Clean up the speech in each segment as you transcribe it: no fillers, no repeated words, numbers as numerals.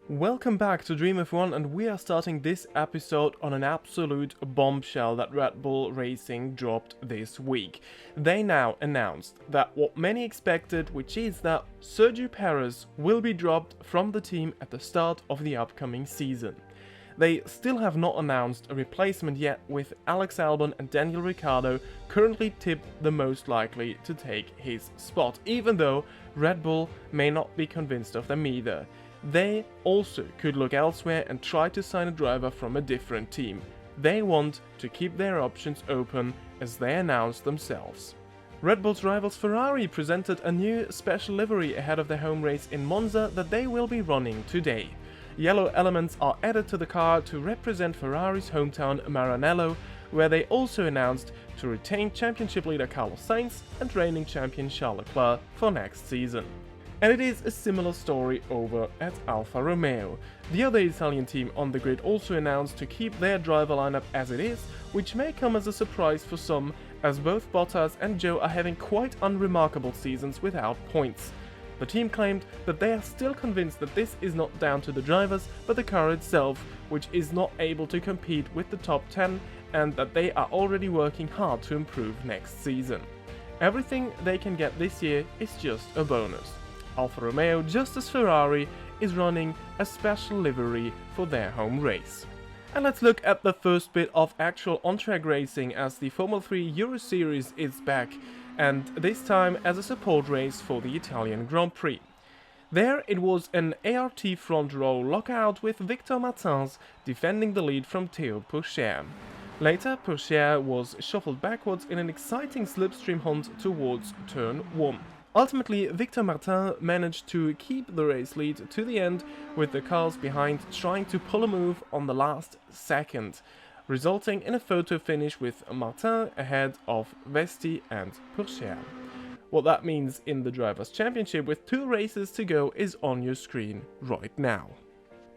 Welcome back to Dream F1, and we are starting this episode on an absolute bombshell that Red Bull Racing dropped this week. They now announced that what many expected, which is that Sergio Perez will be dropped from the team at the start of the upcoming season. They still have not announced a replacement yet, with Alex Albon and Daniel Ricciardo currently tipped the most likely to take his spot, even though Red Bull may not be convinced of them either. They also could look elsewhere and try to sign a driver from a different team. They want to keep their options open, as they announced themselves. Red Bull's rivals Ferrari presented a new special livery ahead of their home race in Monza that they will be running today. Yellow elements are added to the car to represent Ferrari's hometown Maranello, where they also announced to retain championship leader Carlos Sainz and reigning champion Charles Leclerc for next season. And it is a similar story over at Alfa Romeo. The other Italian team on the grid also announced to keep their driver lineup as it is, which may come as a surprise for some, as both Bottas and Zhou are having quite unremarkable seasons without points. The team claimed that they are still convinced that this is not down to the drivers, but the car itself, which is not able to compete with the top 10, and that they are already working hard to improve next season. Everything they can get this year is just a bonus. Alfa Romeo, just as Ferrari, is running a special livery for their home race. And let's look at the first bit of actual on-track racing, as the Formula 3 Euro Series is back, and this time as a support race for the Italian Grand Prix. There it was an ART front row lockout with Victor Martins defending the lead from Théo Pourchaire. Later, Pourchaire was shuffled backwards in an exciting slipstream hunt towards turn 1. Ultimately, Victor Martin managed to keep the race lead to the end, with the cars behind trying to pull a move on the last second, resulting in a photo finish with Martin ahead of Vesti and Pourchaire. What that means in the Drivers' Championship with 2 races to go is on your screen right now.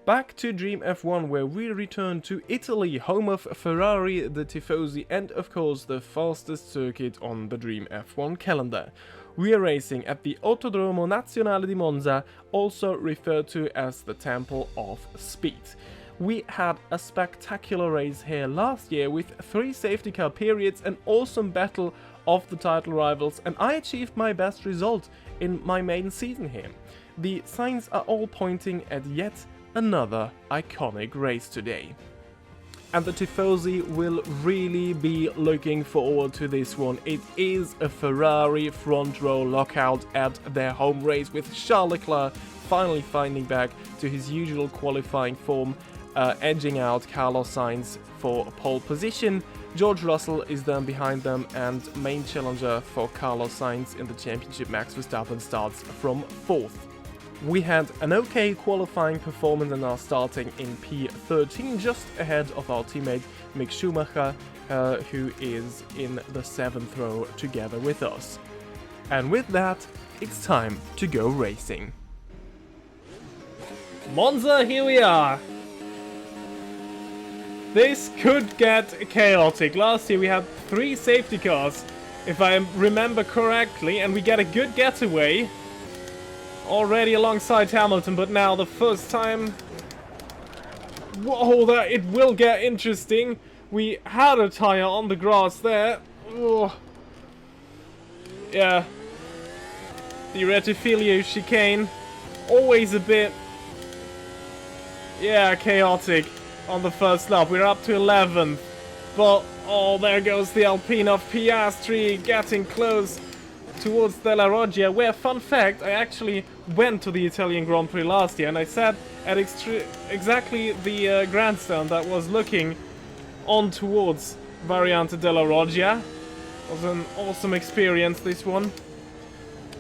Back to Dream F1, where we return to Italy, home of Ferrari, the Tifosi, and of course the fastest circuit on the Dream F1 calendar. We are racing at the Autodromo Nazionale di Monza, also referred to as the Temple of Speed. We had a spectacular race here last year with 3 safety car periods, an awesome battle of the title rivals, and I achieved my best result in my maiden season here. The signs are all pointing at yet another iconic race today. And the Tifosi will really be looking forward to this one. It is a Ferrari front row lockout at their home race, with Charles Leclerc finally finding back to his usual qualifying form, edging out Carlos Sainz for pole position. George Russell is then behind them, and main challenger for Carlos Sainz in the championship, Max Verstappen, starts from 4th. We had an okay qualifying performance and are starting in P13, just ahead of our teammate Mick Schumacher, who is in the 7th row together with us. And with that, it's time to go racing. Monza, here we are! This could get chaotic. Last year we had 3 safety cars, if I remember correctly, and we get a good getaway already alongside Hamilton, but now the first time... Whoa, that it will get interesting. We had a tire on the grass there. Ugh. Yeah. The Rettifilio chicane. Always a bit... yeah, chaotic on the first lap. We're up to 11th. But, oh, there goes the Alpine of Piastri, getting close towards Della Roggia, where, fun fact, I actually went to the Italian Grand Prix last year, and I sat at exactly the grandstand that was looking on towards Variante della Roggia. It was an awesome experience, this one.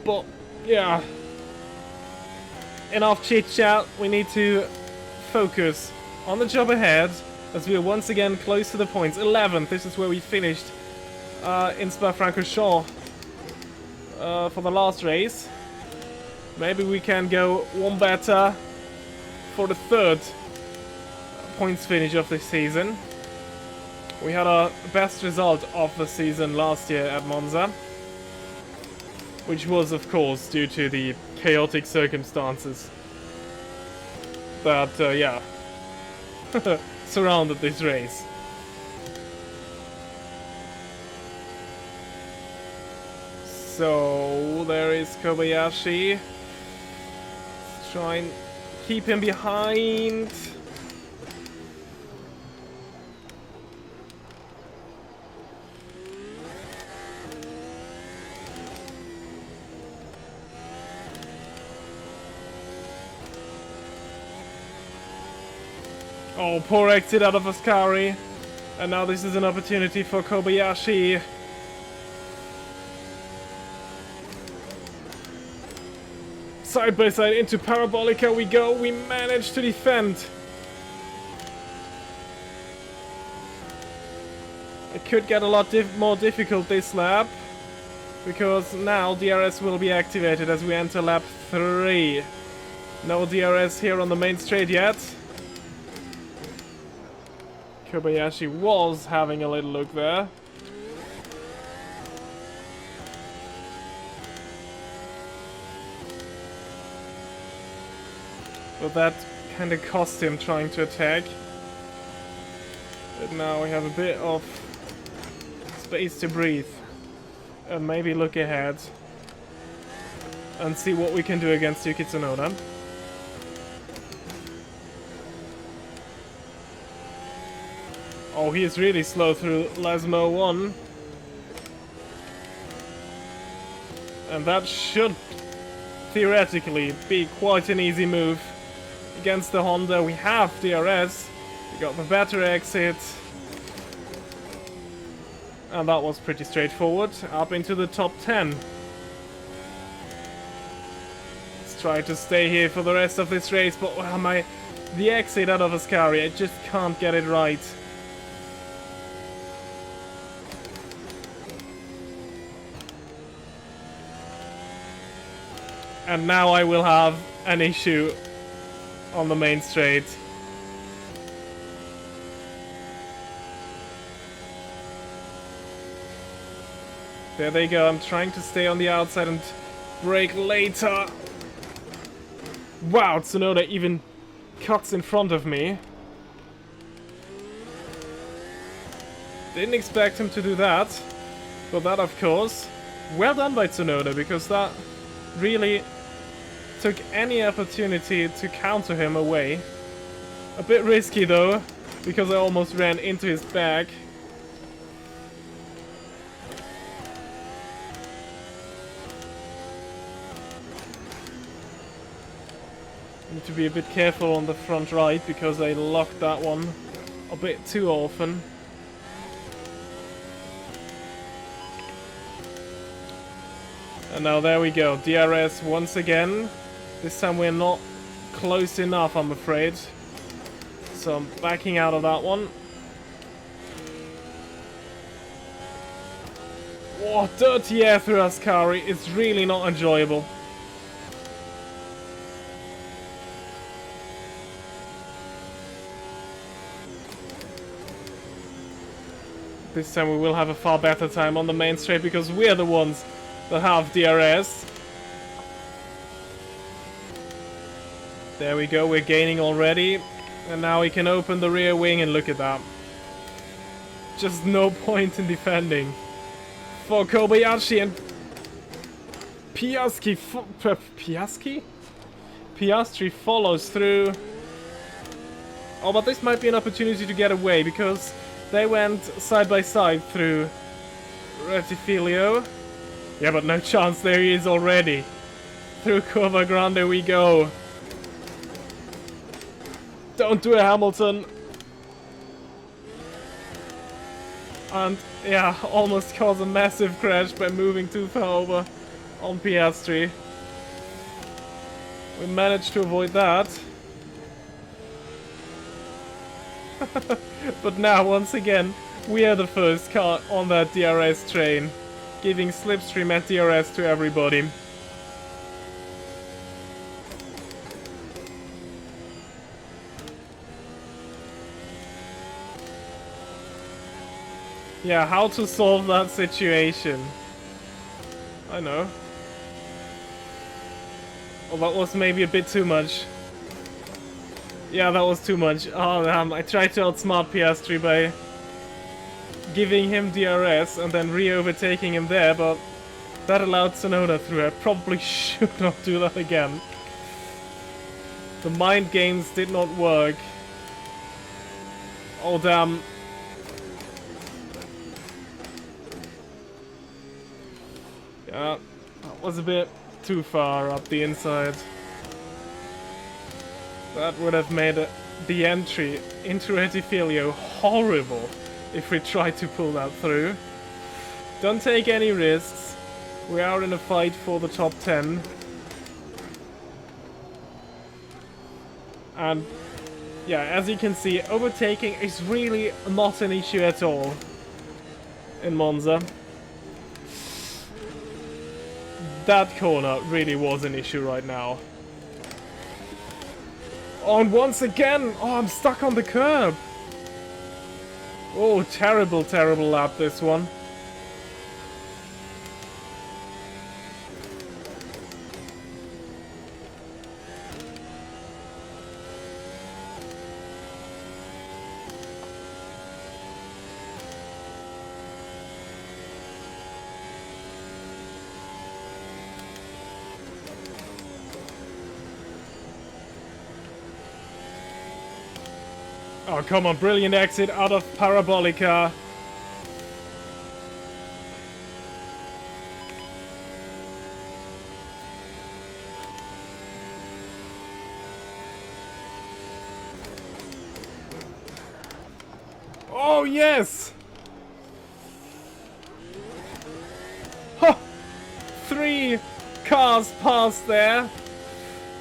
But, yeah. Enough chit-chat, we need to focus on the job ahead, as we are once again close to the points. 11th, this is where we finished in Spa-Francorchamps. For the last race. Maybe we can go one better for the 3rd points finish of this season. We had our best result of the season last year at Monza, which was of course due to the chaotic circumstances that, yeah, surrounded this race. So, there is Kobayashi. Let's try and keep him behind. Oh, poor exit out of Ascari. And now this is an opportunity for Kobayashi. Side by side into Parabolica we go. We managed to defend. It could get a lot more difficult this lap, because now DRS will be activated as we enter lap 3. No DRS here on the main straight yet. Kobayashi was having a little look there. But that kind of cost him trying to attack. But now we have a bit of space to breathe. And maybe look ahead. And see what we can do against Yuki Tsunoda. Oh, he is really slow through Lasmo 1. And that should theoretically be quite an easy move. Against the Honda, we have DRS. We got the better exit. And that was pretty straightforward. Up into the top 10. Let's try to stay here for the rest of this race, but the exit out of Ascari, I just can't get it right. And now I will have an issue on the main straight. There they go. I'm trying to stay on the outside and brake later. Wow, Tsunoda even cuts in front of me. Didn't expect him to do that. But that, of course, well done by Tsunoda, because that really took any opportunity to counter him away. A bit risky though, because I almost ran into his back. Need to be a bit careful on the front right, because I locked that one a bit too often. And now there we go, DRS once again. This time we're not close enough, I'm afraid. So I'm backing out of that one. Oh, dirty air through Ascari. It's really not enjoyable. This time we will have a far better time on the main straight, because we're the ones that have DRS. There we go, we're gaining already. And now we can open the rear wing and look at that. Just no point in defending. For Kobayashi and Piastri. Piastri follows through. Oh, but this might be an opportunity to get away, because they went side by side through Rettifilio. Yeah, but no chance, there he is already. Through Curva Grande we go. Don't do it, Hamilton. And yeah, almost caused a massive crash by moving too far over on Piastri. We managed to avoid that. But now, once again, we are the first car on that DRS train, giving slipstream at DRS to everybody. Yeah, how to solve that situation? I know. Oh, that was maybe a bit too much. Yeah, that was too much. Oh, damn. I tried to outsmart Piastri by giving him DRS and then re-overtaking him there, but that allowed Tsunoda through. I probably should not do that again. The mind games did not work. Oh, damn. Yeah, that was a bit too far up the inside. That would have made the entry into Rettifilio horrible if we tried to pull that through. Don't take any risks. We are in a fight for the top 10. And yeah, as you can see, overtaking is really not an issue at all in Monza. That corner really was an issue right now. Oh, and once again, oh, I'm stuck on the curb. Oh, terrible, terrible lap, this one. Oh, come on, brilliant exit out of Parabolica. Oh, yes! Huh! 3 cars passed there.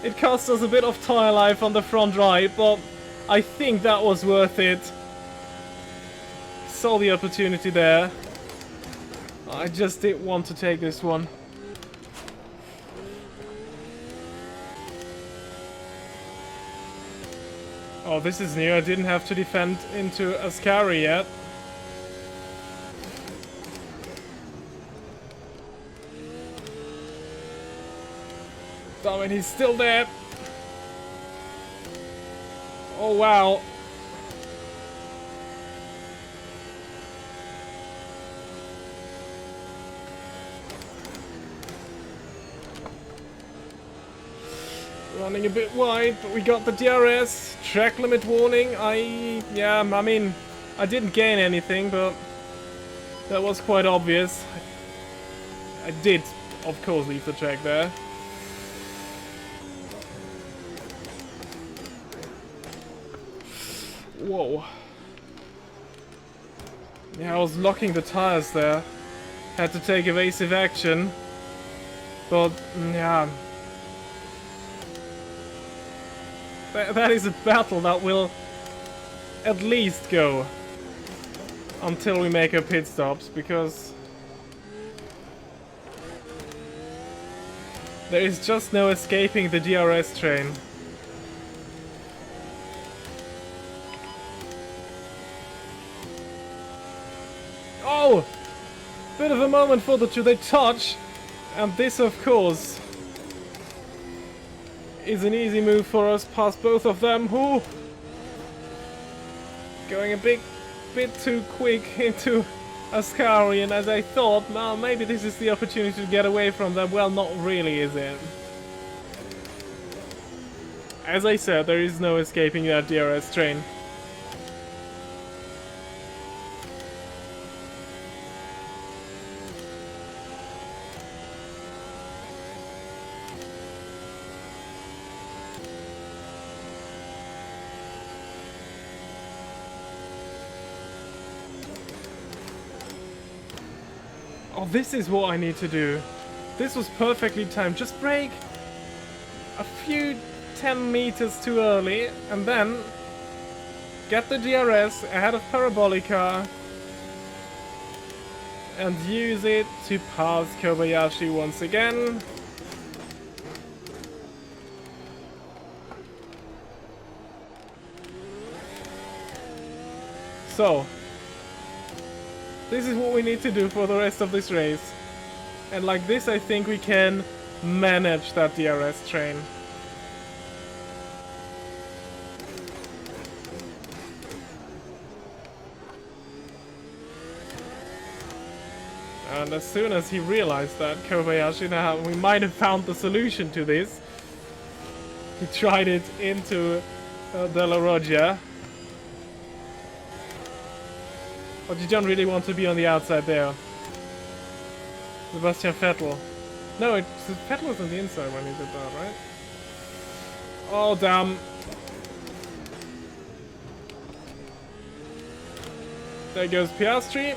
It cost us a bit of tire life on the front right, but I think that was worth it. Saw the opportunity there. I just didn't want to take this one. Oh, this is new. I didn't have to defend into Ascari yet. Damn it, he's still there. Oh, wow. Running a bit wide, but we got the DRS. Track limit warning. Yeah, I mean, I didn't gain anything, but that was quite obvious. I did, of course, leave the track there. Whoa. Yeah, I was locking the tires there. Had to take evasive action. But, yeah. That is a battle that will at least go until we make our pit stops, because there is just no escaping the DRS train. Oh! Bit of a moment for the two. They touch, and this, of course, is an easy move for us past both of them. Who going a bit too quick into Ascari, and as I thought, well, maybe this is the opportunity to get away from them. Well, not really, is it? As I said, there is no escaping that DRS train. Oh, this is what I need to do. This was perfectly timed. Just brake a few 10 meters too early and then get the DRS ahead of Parabolica and use it to pass Kobayashi once again. So, this is what we need to do for the rest of this race. And like this, I think we can manage that DRS train. And as soon as he realized that Kobayashi, now we might have found the solution to this, he tried it into De La Roggia. But you don't really want to be on the outside there. Sebastian Vettel. No, Vettel was on the inside when he did that, right? Oh, damn. There goes Piastri.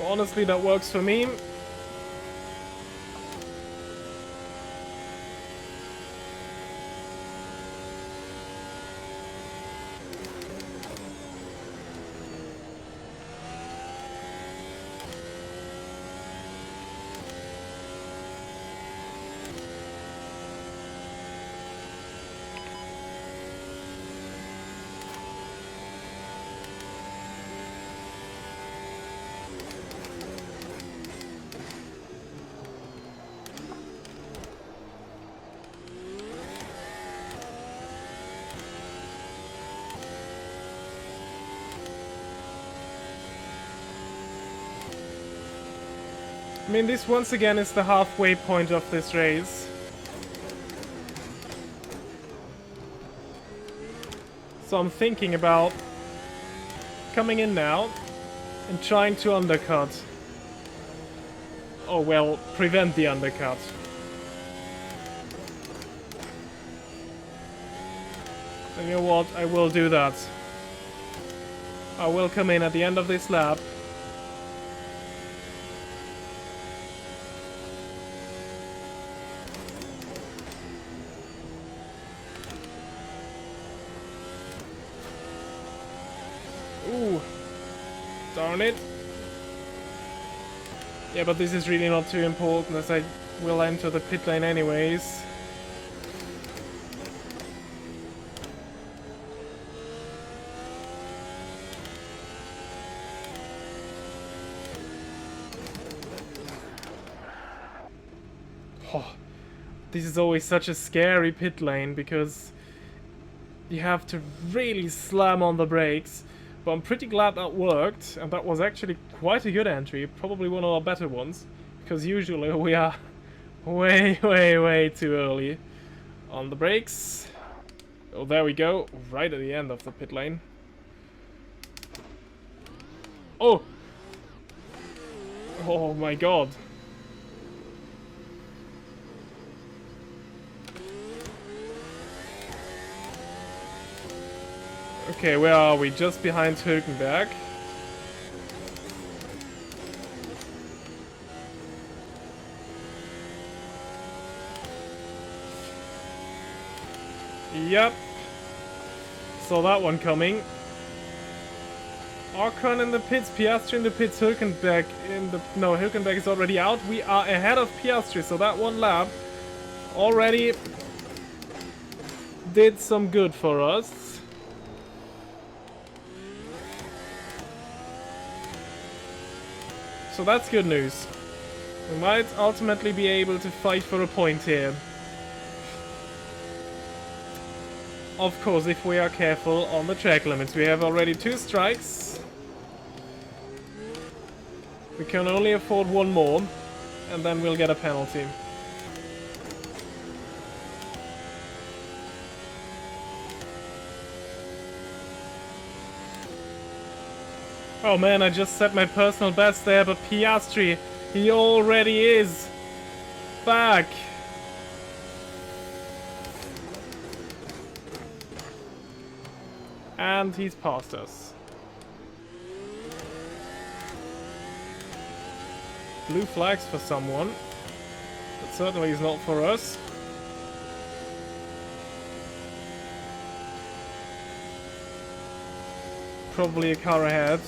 Honestly, that works for me. I mean, this once again is the halfway point of this race. So I'm thinking about coming in now and trying to undercut. Oh well, prevent the undercut. And you know what? I will do that. I will come in at the end of this lap. Ooh, darn it. Yeah, but this is really not too important as I will enter the pit lane anyways. Oh, this is always such a scary pit lane because you have to really slam on the brakes. But I'm pretty glad that worked, and that was actually quite a good entry, probably one of our better ones, because usually we are way too early on the brakes. Oh, there we go, right at the end of the pit lane. Oh! Oh my god. Okay, where are we? Just behind Hülkenberg. Yep. Saw that one coming. Ocon in the pits, Piastri in the pits, Hülkenberg in the... No, Hülkenberg is already out. We are ahead of Piastri, so that one lap already did some good for us. So that's good news. We might ultimately be able to fight for a point here. Of course, if we are careful on the track limits. We have already 2 strikes. We can only afford 1 more, and then we'll get a penalty. Oh man, I just set my personal best there, but Piastri, he already is back. And he's past us. Blue flags for someone. That certainly is not for us. Probably a car ahead.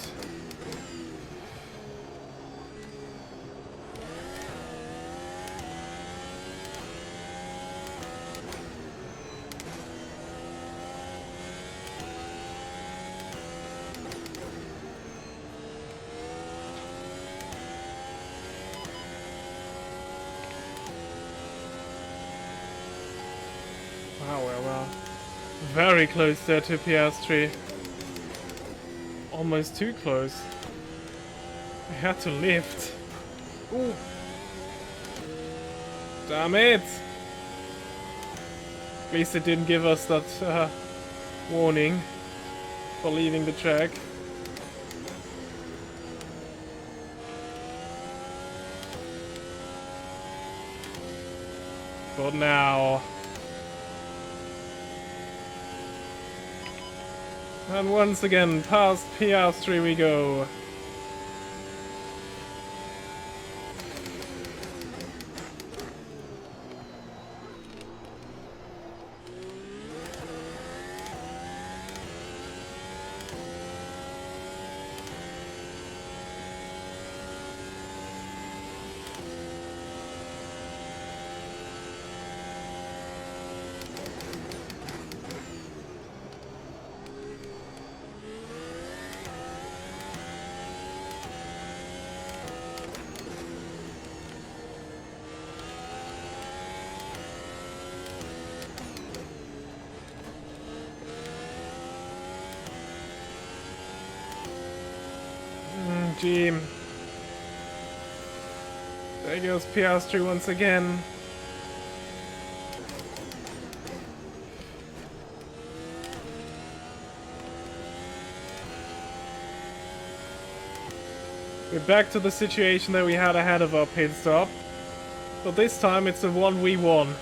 Wow, we're very close there to Piastri. Almost too close. I had to lift. Ooh. Damn it! At least it didn't give us that warning for leaving the track. But now... And once again, past Piastri we go. Gee. There goes Piastri once again. We're back to the situation that we had ahead of our pit stop. But this time it's a 1v1.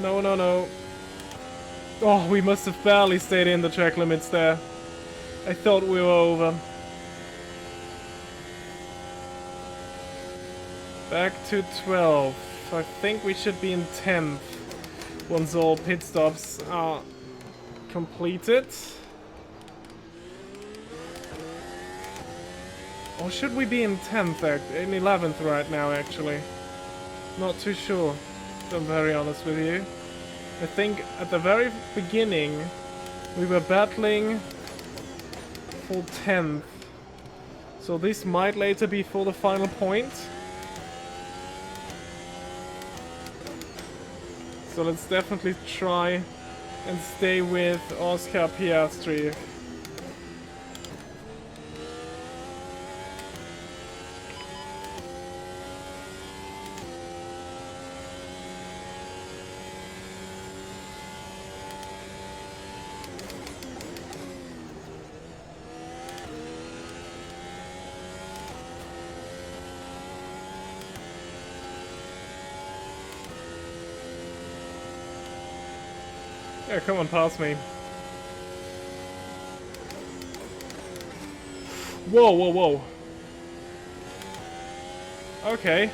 No, no, no. Oh, we must have barely stayed in the track limits there. I thought we were over. Back to 12. I think we should be in 10th once all pit stops are completed. Or should we be in 10th, in 11th right now, actually? Not too sure, if I'm very honest with you. I think at the very beginning we were battling for 10th. So this might later be for the final point. So let's definitely try and stay with Oscar Piastri. Yeah, come on, pass me. Whoa, whoa, whoa. Okay.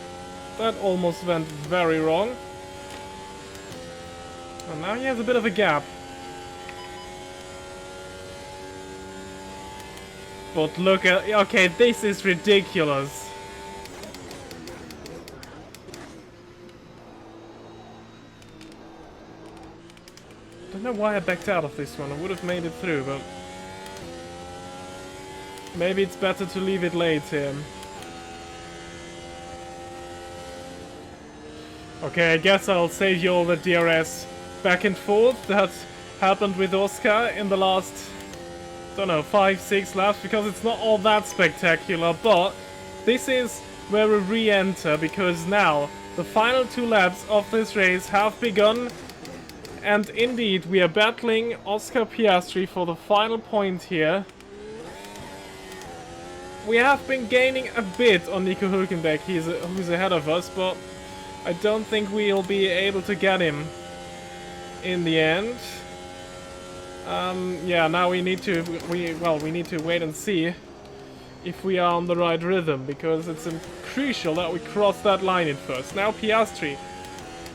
That almost went very wrong. And now he has a bit of a gap. But look at... Okay, this is ridiculous. I don't know why I backed out of this one. I would have made it through, but... Maybe it's better to leave it late here. Okay, I guess I'll save you all the DRS back and forth that happened with Oscar in the last, don't know, 5-6 laps, because it's not all that spectacular, but this is where we re-enter, because now the final 2 laps of this race have begun, and indeed we are battling Oscar Piastri for the final point here. We have been gaining a bit on Nico Hülkenberg, who's ahead of us, but I don't think we'll be able to get him in the end. Yeah, now we need to wait and see if we are on the right rhythm, because it's crucial that we cross that line in first. Now Piastri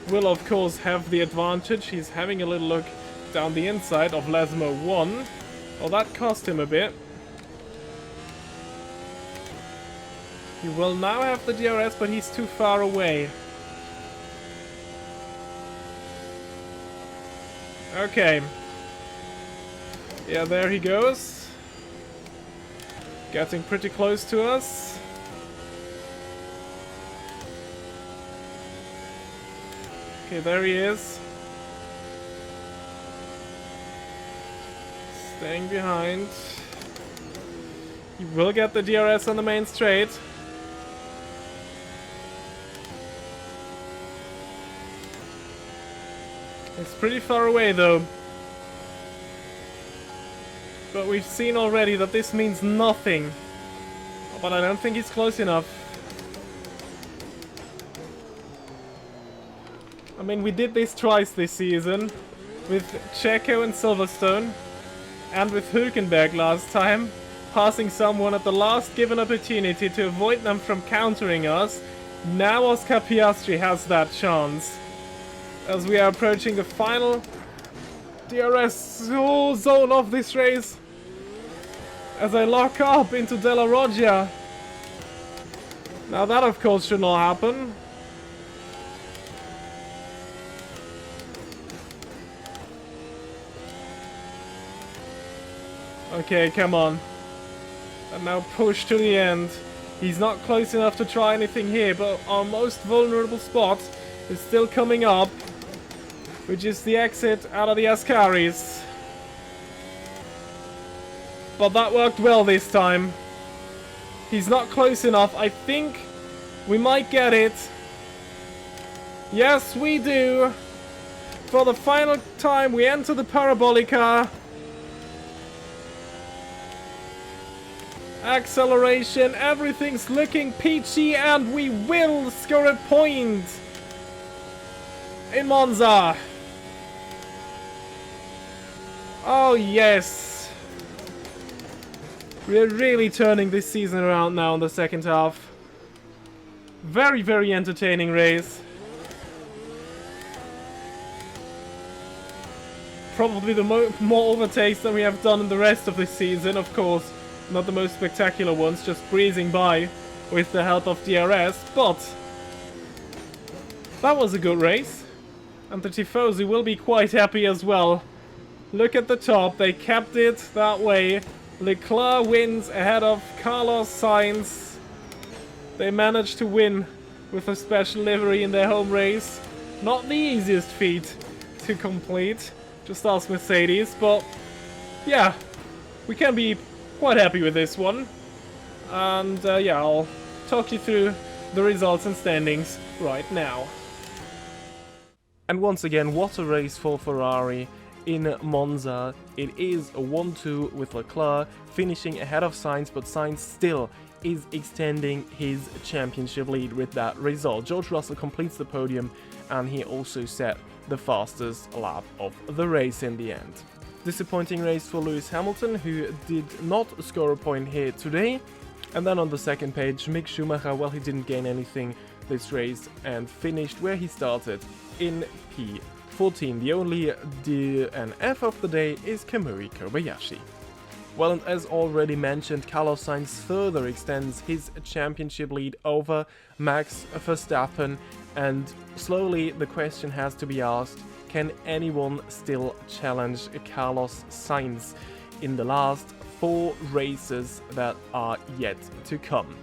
will of course have the advantage. He's having a little look down the inside of Lesmo 1. Well, that cost him a bit. He will now have the DRS, but he's too far away. Okay. Yeah, there he goes. Getting pretty close to us. Okay, there he is. Staying behind. He will get the DRS on the main straight. It's pretty far away though. But we've seen already that this means nothing. But I don't think he's close enough. I mean, we did this twice this season. With Checo and Silverstone. And with Hülkenberg last time. Passing someone at the last given opportunity to avoid them from countering us. Now Oscar Piastri has that chance. As we are approaching the final DRS zone of this race. As I lock up into De La Roggia. Now that of course should not happen. Okay, come on. And now push to the end. He's not close enough to try anything here, but our most vulnerable spot is still coming up. Which is the exit out of the Ascaris. But that worked well this time. He's not close enough. I think we might get it. Yes, we do. For the final time, we enter the Parabolica. Acceleration, everything's looking peachy, and we will score a point in Monza. Oh yes. We're really turning this season around now in the second half. Very, very entertaining race. Probably the more overtakes than we have done in the rest of this season, of course. Not the most spectacular ones, just breezing by with the help of DRS, but that was a good race. And the Tifosi will be quite happy as well. Look at the top, they kept it that way. Leclerc wins ahead of Carlos Sainz. They managed to win with a special livery in their home race. Not the easiest feat to complete, just ask Mercedes, but yeah, we can be quite happy with this one. And yeah, I'll talk you through the results and standings right now. And once again, what a race for Ferrari in Monza. It is a 1-2 with Leclerc finishing ahead of Sainz, but Sainz still is extending his championship lead with that result. George Russell completes the podium, and he also set the fastest lap of the race in the end. Disappointing race for Lewis Hamilton, who did not score a point here today. And then on the second page, Mick Schumacher, well, he didn't gain anything this race and finished where he started in P14. The only DNF of the day is Kamui Kobayashi. Well, and as already mentioned, Carlos Sainz further extends his championship lead over Max Verstappen, and slowly the question has to be asked, can anyone still challenge Carlos Sainz in the last 4 races that are yet to come?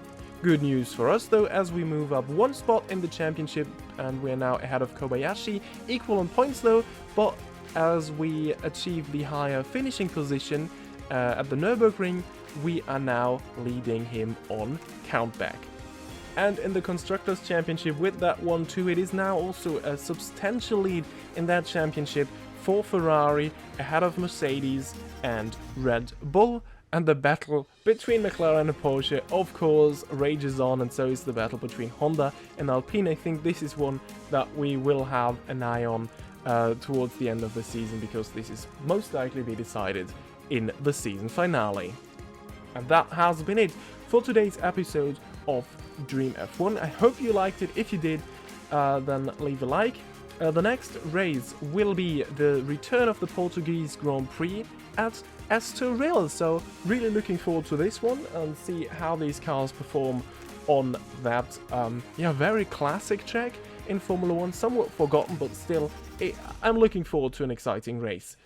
Good news for us though, as we move up 1 spot in the championship and we're now ahead of Kobayashi, equal on points though, but as we achieve the higher finishing position at the Nürburgring, we are now leading him on countback. And in the Constructors' Championship with that 1-2, it is now also a substantial lead in that championship for Ferrari ahead of Mercedes and Red Bull. And the battle between McLaren and Porsche, of course, rages on, and so is the battle between Honda and Alpine. I think this is one that we will have an eye on towards the end of the season, because this is most likely be decided in the season finale. And that has been it for today's episode of Dream F1. I hope you liked it. If you did, then leave a like. The next race will be the return of the Portuguese Grand Prix at Estoril, so really looking forward to this one and see how these cars perform on that very classic track in Formula 1, somewhat forgotten, but still I'm looking forward to an exciting race.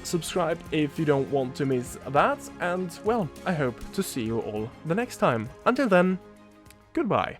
Subscribe if you don't want to miss that, and well, I hope to see you all the next time. Until then, goodbye.